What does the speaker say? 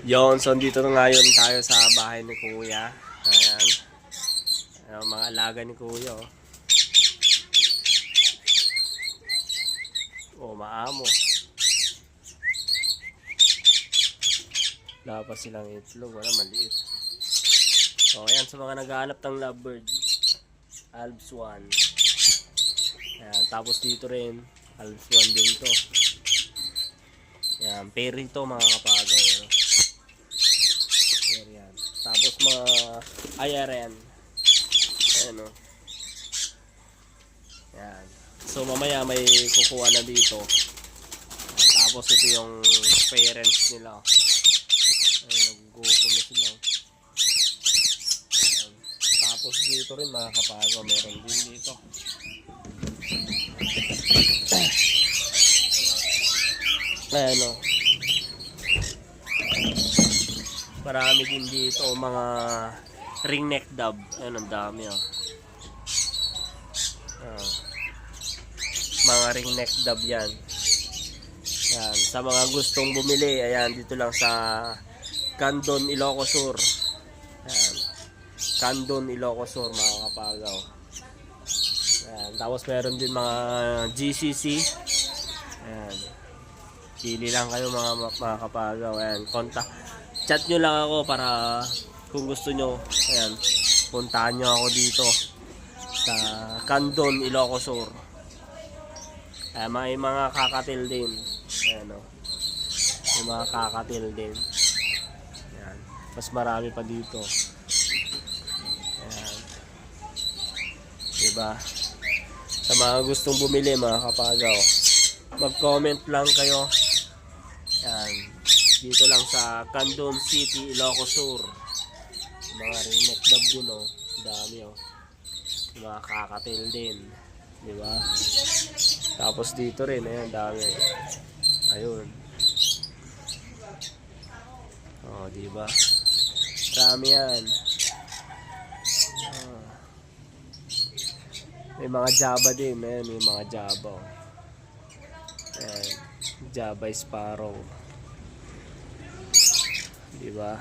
Yon, so dito na ngayon tayo sa bahay ni Kuya. Ayan. Ayan, mga alaga ni Kuya. Oh, maamo. Wala pa silang itlog. Wala, maliit. So, ayan, sa mga naghahanap ng lovebird. Alps 1. Ayan, tapos dito rin. Alps 1 din to. Ayan, pairing to mga kapagaw. Ayan. Tapos mga IRN. Ayan o. Ayan. So mamaya may kukuha na dito. Tapos ito yung parents nila. Ayan, nag-gutom na sila. Ayan. Tapos dito rin mga kapagaw, meron din dito. Ayan o. Marami din dito mga ringneck dove. Ayan, ang dami o. Mga ringneck dove yan. Ayan. Sa mga gustong bumili, ayan, dito lang sa Candon, Ilocos Sur. Ayan. Candon, Ilocos Sur mga kapagaw. Ayan. Tapos meron din mga GCC. Ayan. Pili lang kayo mga kapagaw. Ayan. Chat nyo lang ako para kung gusto nyo. Ayan. Puntahan nyo ako dito sa Candon, Ilocos Sur. Ayan. May mga kakatil din. Ayan o. May mga kakatil din. Ayan. Mas marami pa dito. Ayan. Diba? Sa mga gustong bumili mga kapagaw, mag-comment lang kayo. Ayan. Dito lang sa Candon City, Ilocos Sur. Mga ringneck dove din o. Dami o. Mga kakatil din. Diba? Tapos dito rin. Ayan, dami. Ayun. O, diba? Dami yan. May mga Java din. Ayan, may mga Java o. Ayan. Java Sparrow. Diba?